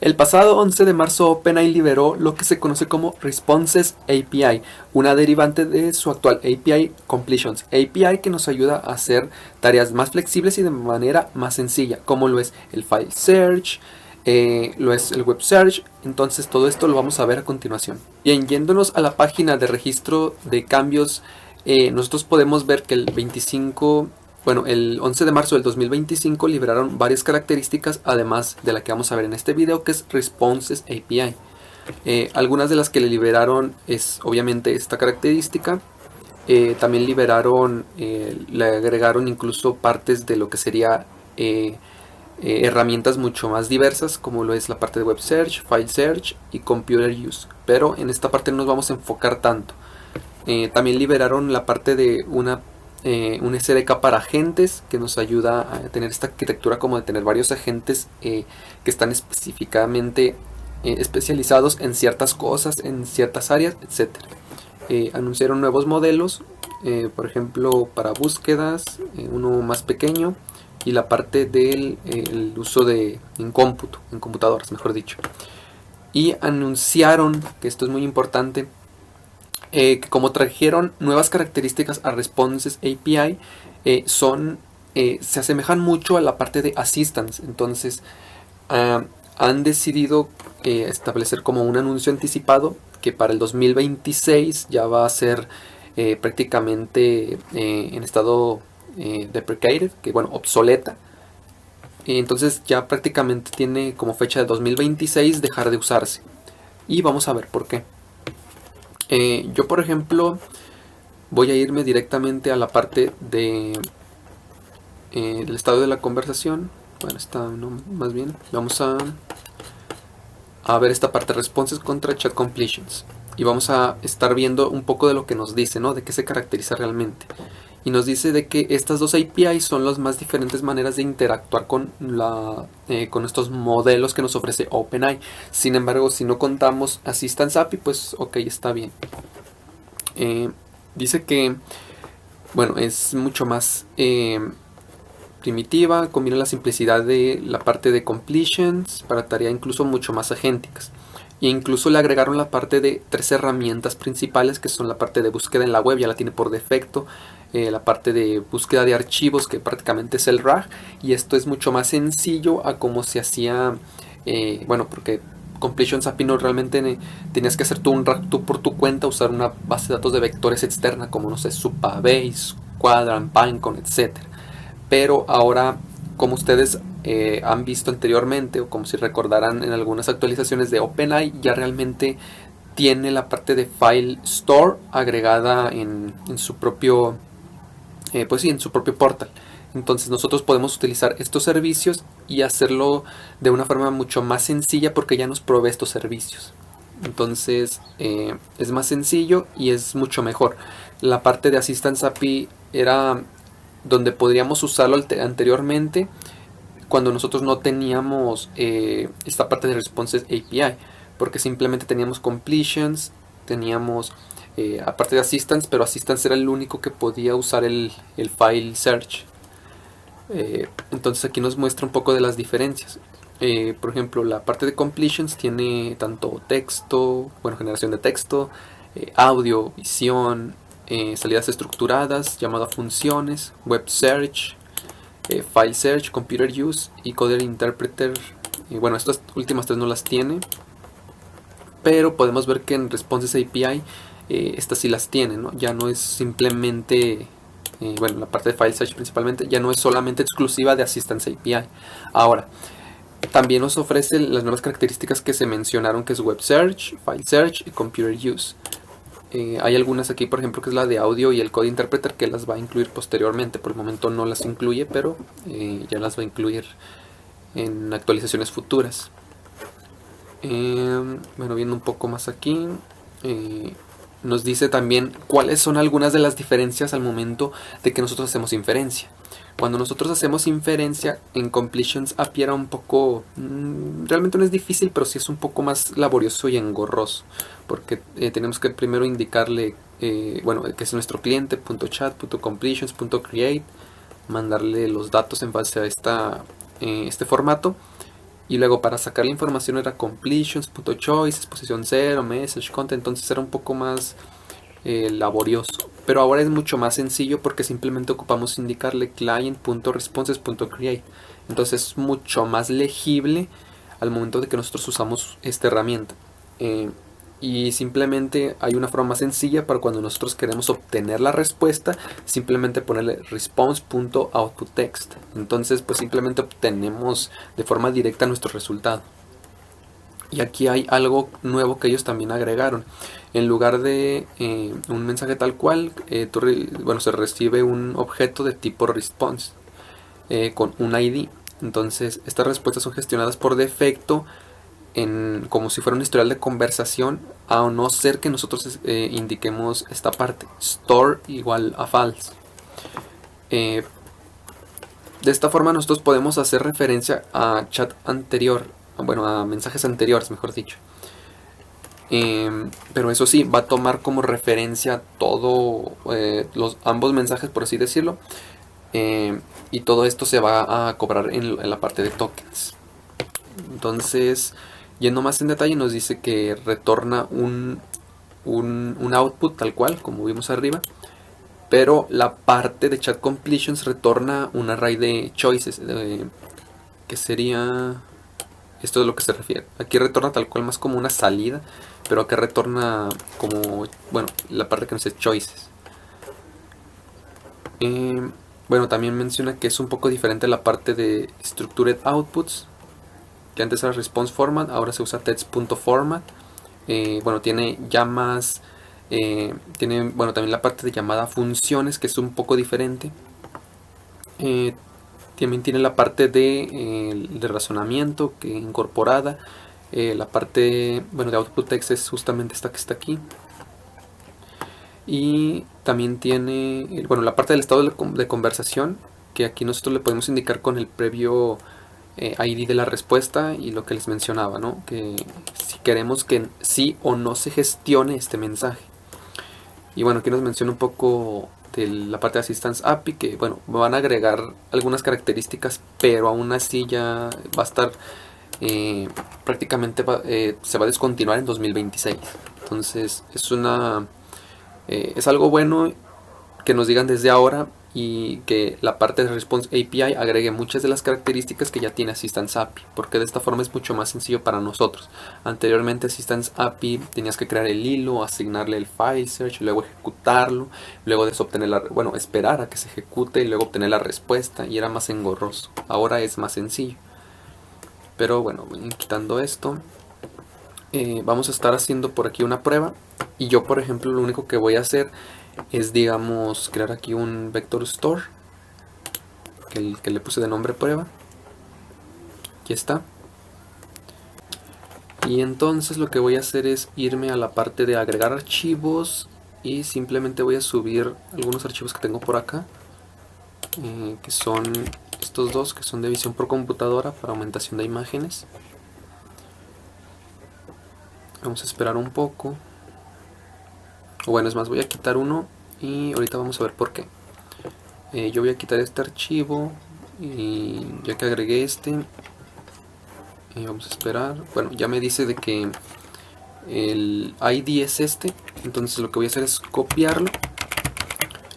El pasado 11 de marzo OpenAI liberó lo que se conoce como Responses API, una derivante de su actual API Completions API que nos ayuda a hacer tareas más flexibles y de manera más sencilla, como lo es el File Search, lo es el Web Search. Entonces todo esto lo vamos a ver a continuación. Bien, yéndonos a la página de registro de cambios, nosotros podemos ver que el 11 de marzo del 2025 liberaron varias características, además de la que vamos a ver en este video, que es Responses API. Algunas de las que le liberaron es obviamente esta característica. También liberaron, le agregaron incluso partes de lo que sería herramientas mucho más diversas, como lo es la parte de Web Search, File Search y Computer Use. Pero en esta parte no nos vamos a enfocar tanto. También liberaron la parte de un SDK para agentes que nos ayuda a tener esta arquitectura como de tener varios agentes que están específicamente especializados en ciertas cosas, en ciertas áreas, etc. Anunciaron nuevos modelos, por ejemplo para búsquedas, uno más pequeño, y la parte del el uso en cómputo, en computadoras mejor dicho. Y anunciaron, que esto es muy importante, que como trajeron nuevas características a Responses API, se asemejan mucho a la parte de Assistance. Entonces han decidido establecer como un anuncio anticipado que para el 2026 ya va a ser prácticamente en estado deprecated, que bueno, obsoleta. Entonces ya prácticamente tiene como fecha de 2026 dejar de usarse. Y vamos a ver por qué. Yo por ejemplo voy a irme directamente a la parte de el estado de la conversación. Bueno, más bien vamos a ver esta parte responses contra chat completions, y vamos a estar viendo un poco de lo que nos dice, ¿no? De qué se caracteriza realmente. Y nos dice de que estas dos API son las más diferentes maneras de interactuar con estos modelos que nos ofrece OpenAI. Sin embargo, si no contamos Assistance API, pues ok, está bien. Dice que, bueno, es mucho más primitiva, combina la simplicidad de la parte de completions para tareas incluso mucho más agénticas. E incluso le agregaron la parte de 3 herramientas principales, que son la parte de búsqueda en la web, ya la tiene por defecto, la parte de búsqueda de archivos, que prácticamente es el RAG, y esto es mucho más sencillo a como se hacía, bueno, porque Completions API no realmente tenías que hacer tú un RAG tú por tu cuenta, usar una base de datos de vectores externa, como no sé, Supabase, Quadrant, Pinecone, etc. Pero ahora, como ustedes han visto anteriormente, o como si recordarán en algunas actualizaciones de OpenAI, ya realmente tiene la parte de File Store agregada en su propio en su propio portal. Entonces nosotros podemos utilizar estos servicios y hacerlo de una forma mucho más sencilla, porque ya nos provee estos servicios. Entonces es más sencillo y es mucho mejor. La parte de Assistance API era donde podríamos usarlo anteriormente, cuando nosotros no teníamos esta parte de Responses API, porque simplemente teníamos completions, teníamos aparte de Assistance, pero Assistance era el único que podía usar el File Search. Entonces aquí nos muestra un poco de las diferencias. Por ejemplo, la parte de completions tiene tanto texto, bueno, generación de texto, audio, visión, salidas estructuradas, llamada funciones, Web Search, File Search, Computer Use y Coder Interpreter. Bueno, estas últimas 3 no las tiene, pero podemos ver que en Responses API estas sí las tiene, ¿no? Ya no es simplemente, bueno, la parte de File Search principalmente, ya no es solamente exclusiva de Assistance API. Ahora, también nos ofrece las nuevas características que se mencionaron, que es Web Search, File Search y Computer Use. Hay algunas aquí, por ejemplo, que es la de audio y el Code Interpreter, que las va a incluir posteriormente. Por el momento no las incluye, pero ya las va a incluir en actualizaciones futuras. Bueno, viendo un poco más aquí, nos dice también cuáles son algunas de las diferencias al momento de que nosotros hacemos inferencia. Cuando nosotros hacemos inferencia en Completions API era un poco, realmente no es difícil, pero sí es un poco más laborioso y engorroso, porque tenemos que primero indicarle, bueno, que es nuestro cliente, .chat, .completions, .create, mandarle los datos en base a este formato, Y luego para sacar la información era completions.choices, posición 0, message, content. Entonces era un poco más laborioso. Pero ahora es mucho más sencillo porque simplemente ocupamos indicarle client.responses.create. Entonces es mucho más legible al momento de que nosotros usamos esta herramienta. Y simplemente hay una forma más sencilla para cuando nosotros queremos obtener la respuesta, simplemente ponerle response.outputText. Entonces pues simplemente obtenemos de forma directa nuestro resultado. Y aquí hay algo nuevo que ellos también agregaron. En lugar de un mensaje tal cual, se recibe un objeto de tipo response con un ID. Entonces estas respuestas son gestionadas por defecto como si fuera un historial de conversación, a no ser que nosotros indiquemos esta parte, store igual a false. De esta forma nosotros podemos hacer referencia a chat anterior, bueno, a mensajes anteriores, mejor dicho. Pero eso sí, va a tomar como referencia todo, ambos mensajes, por así decirlo. Y todo esto se va a cobrar en la parte de tokens. Entonces, yendo más en detalle, nos dice que retorna un output tal cual, como vimos arriba. Pero la parte de chat completions retorna un array de choices, que sería... Esto es lo que se refiere. Aquí retorna tal cual más como una salida, pero acá retorna como, bueno, la parte que nos dice choices. Bueno, también menciona que es un poco diferente la parte de structured outputs, que antes era response format, ahora se usa text.format. Bueno, tiene llamas, tiene, bueno, también la parte de llamada funciones, que es un poco diferente. También tiene la parte de razonamiento que incorporada. La parte, bueno, de output text es justamente esta que está aquí. Y también tiene, bueno, la parte del estado de conversación, que aquí nosotros le podemos indicar con el previo ID de la respuesta y lo que les mencionaba, ¿no? Que si queremos que sí o no se gestione este mensaje. Y bueno, aquí nos menciona un poco de la parte de Assistance API, que bueno, van a agregar algunas características, pero aún así ya va a estar prácticamente se va a descontinuar en 2026. Entonces es algo bueno que nos digan desde ahora, y que la parte de Response API agregue muchas de las características que ya tiene Assistance API, porque de esta forma es mucho más sencillo para nosotros. Anteriormente Assistance API tenías que crear el hilo, asignarle el file search, luego ejecutarlo, luego de eso esperar a que se ejecute y luego obtener la respuesta, y era más engorroso. Ahora es más sencillo. Pero bueno, quitando esto, vamos a estar haciendo por aquí una prueba, y yo por ejemplo lo único que voy a hacer es, digamos, crear aquí un vector store que le puse de nombre prueba. Aquí está. Y entonces lo que voy a hacer es irme a la parte de agregar archivos, y simplemente voy a subir algunos archivos que tengo por acá, que son estos dos, que son de visión por computadora para aumentación de imágenes. Vamos a esperar un poco. Bueno, es más, voy a quitar uno y ahorita vamos a ver por qué. Yo voy a quitar este archivo, y ya que agregué este, vamos a esperar. Bueno, ya me dice de que el ID es este, entonces lo que voy a hacer es copiarlo.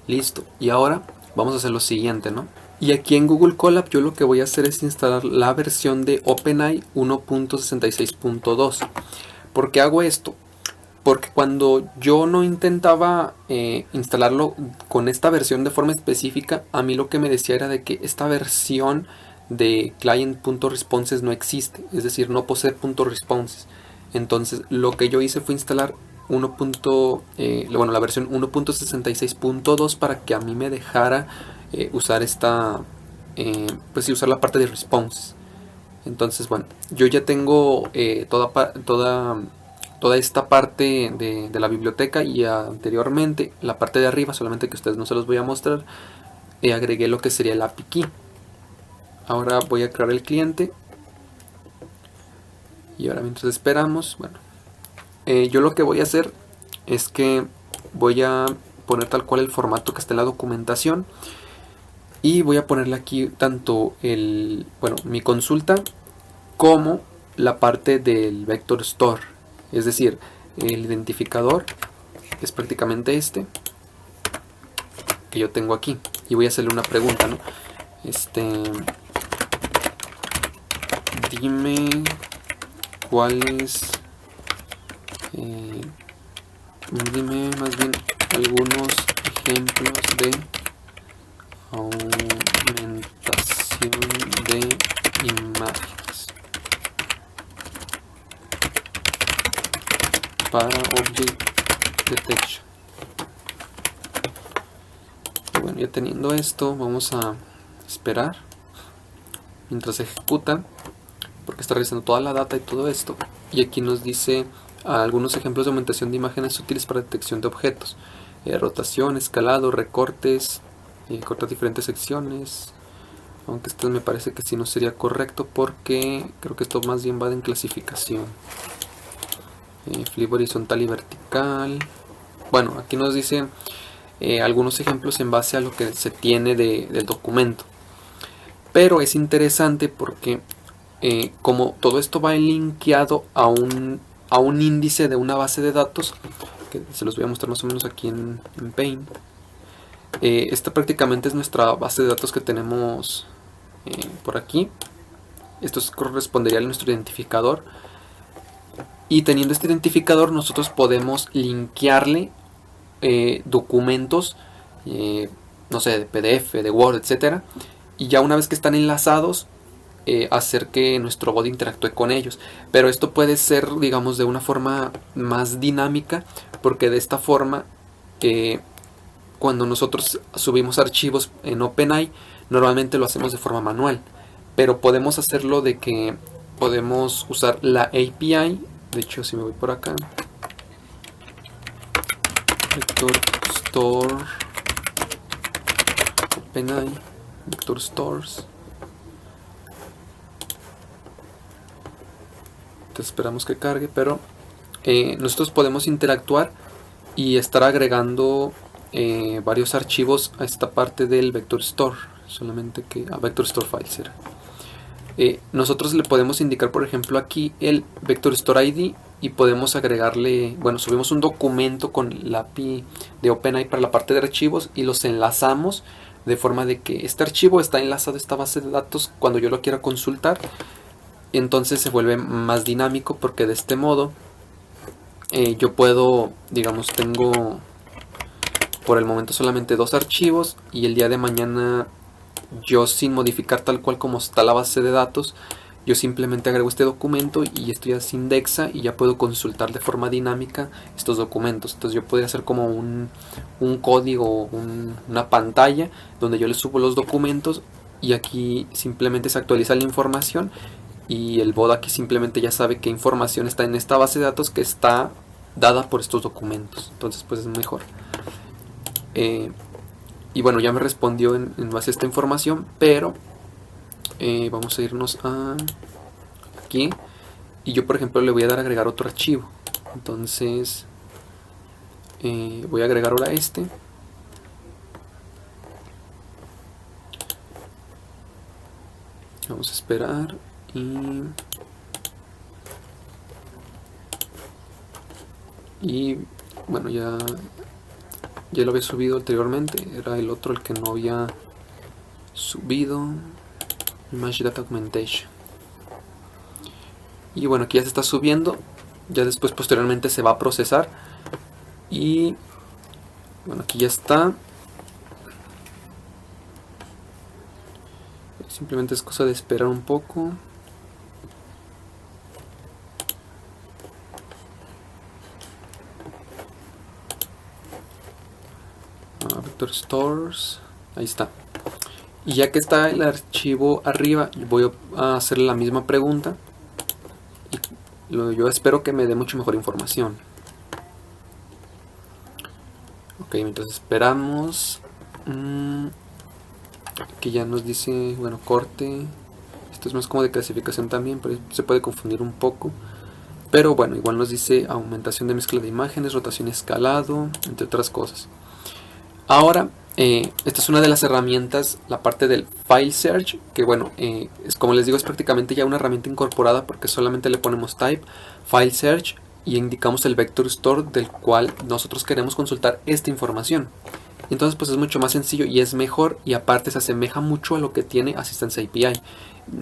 Listo, y ahora vamos a hacer lo siguiente, ¿no? Y aquí en Google Colab yo lo que voy a hacer es instalar la versión de OpenAI 1.66.2. ¿Por qué hago esto? Porque cuando yo no intentaba instalarlo con esta versión de forma específica, a mí lo que me decía era de que esta versión de client.responses no existe, es decir, no posee .responses. Entonces lo que yo hice fue instalar la versión 1.66.2 para que a mí me dejara usar usar la parte de responses. Entonces, bueno, yo ya tengo toda esta parte de la biblioteca, y anteriormente la parte de arriba, solamente que ustedes no se los voy a mostrar, agregué lo que sería el API key. Ahora voy a crear el cliente, y ahora mientras esperamos, bueno, yo lo que voy a hacer es que voy a poner tal cual el formato que está en la documentación, y voy a ponerle aquí tanto mi consulta como la parte del vector store. Es decir, el identificador es prácticamente este que yo tengo aquí. Y voy a hacerle una pregunta, ¿no? Dime cuáles... dime más bien algunos ejemplos de aumentación de imágenes para Object Detection. Bueno, ya teniendo esto, vamos a esperar mientras se ejecuta, porque está revisando toda la data y todo esto. Y aquí nos dice algunos ejemplos de aumentación de imágenes útiles para detección de objetos: rotación, escalado, recortes, cortar diferentes secciones. Aunque esto me parece que sí no sería correcto, porque creo que esto más bien va en clasificación. Flip horizontal y vertical. Bueno, aquí nos dice algunos ejemplos en base a lo que se tiene del documento. Pero es interesante porque como todo esto va linkeado a un índice de una base de datos, que se los voy a mostrar más o menos aquí en Paint. Esta prácticamente es nuestra base de datos que tenemos por aquí. Esto correspondería a nuestro identificador. Y teniendo este identificador, nosotros podemos linkearle documentos, no sé, de PDF, de Word, etcétera. Y ya una vez que están enlazados, hacer que nuestro bot interactúe con ellos. Pero esto puede ser, digamos, de una forma más dinámica, porque de esta forma, cuando nosotros subimos archivos en OpenAI, normalmente lo hacemos de forma manual. Pero podemos hacerlo de que podemos usar la API. De hecho, si me voy por acá, Vector Store, OpenAI, Vector Stores. Entonces esperamos que cargue, pero nosotros podemos interactuar y estar agregando varios archivos a esta parte del Vector Store. Solamente que a Vector Store Files era. Nosotros le podemos indicar, por ejemplo, aquí el Vector Store ID y podemos agregarle, bueno, subimos un documento con la API de OpenAI para la parte de archivos y los enlazamos de forma de que este archivo está enlazado a esta base de datos cuando yo lo quiera consultar. Entonces se vuelve más dinámico, porque de este modo yo puedo, digamos, tengo por el momento solamente 2 archivos, y el día de mañana yo, sin modificar tal cual como está la base de datos, yo simplemente agrego este documento y esto ya se indexa y ya puedo consultar de forma dinámica estos documentos. Entonces yo podría hacer como un código, una pantalla donde yo le subo los documentos y aquí simplemente se actualiza la información, y el bot aquí simplemente ya sabe qué información está en esta base de datos que está dada por estos documentos. Entonces pues es mejor. Y bueno, ya me respondió en base a esta información, pero vamos a irnos a aquí, y yo por ejemplo le voy a dar a agregar otro archivo. Entonces voy a agregar ahora este. Vamos a esperar y bueno, ya lo había subido anteriormente. Era el otro el que no había subido. Image Data Augmentation. Y bueno, aquí ya se está subiendo. Ya después posteriormente se va a procesar. Y bueno, aquí ya está. Simplemente es cosa de esperar un poco. Vector Stores. Ahí está. Y ya que está el archivo arriba, voy a hacer la misma pregunta. Y yo espero que me dé mucho mejor información. Ok, mientras esperamos. Aquí ya nos dice, bueno, corte. Esto es más como de clasificación también, pero se puede confundir un poco. Pero bueno, igual nos dice aumentación de mezcla de imágenes, rotación, escalado, entre otras cosas. Ahora Esta es una de las herramientas, la parte del File Search, que bueno, es, como les digo, es prácticamente ya una herramienta incorporada porque solamente le ponemos Type, File Search y indicamos el Vector Store del cual nosotros queremos consultar esta información. Entonces pues es mucho más sencillo y es mejor, y aparte se asemeja mucho a lo que tiene Assistance API.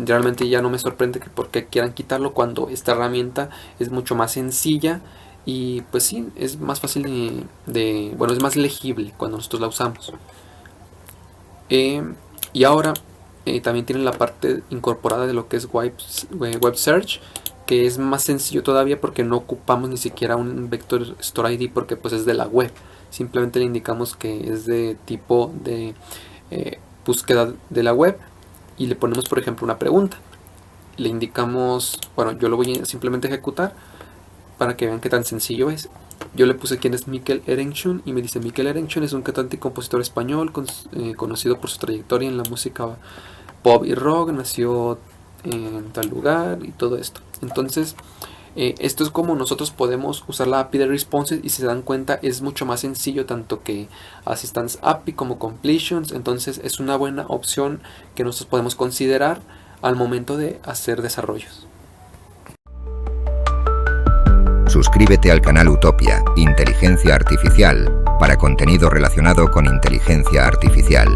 Realmente ya no me sorprende que por qué quieran quitarlo cuando esta herramienta es mucho más sencilla y pues sí, es más fácil bueno, es más legible cuando nosotros la usamos. Y ahora también tienen la parte incorporada de lo que es Web Search, que es más sencillo todavía porque no ocupamos ni siquiera un Vector Store ID porque pues es de la web. Simplemente le indicamos que es de tipo de búsqueda de la web y le ponemos, por ejemplo, una pregunta. Le indicamos, bueno, yo lo voy a simplemente ejecutar para que vean qué tan sencillo es. Yo le puse quién es Mikel Erenchun y me dice: Mikel Erenchun es un cantante y compositor español conocido por su trayectoria en la música pop y rock, nació en tal lugar y todo esto. Entonces esto es como nosotros podemos usar la API de Responses, y si se dan cuenta es mucho más sencillo tanto que Assistance API como Completions. Entonces es una buena opción que nosotros podemos considerar al momento de hacer desarrollos. Suscríbete al canal Utopia, Inteligencia Artificial, para contenido relacionado con inteligencia artificial.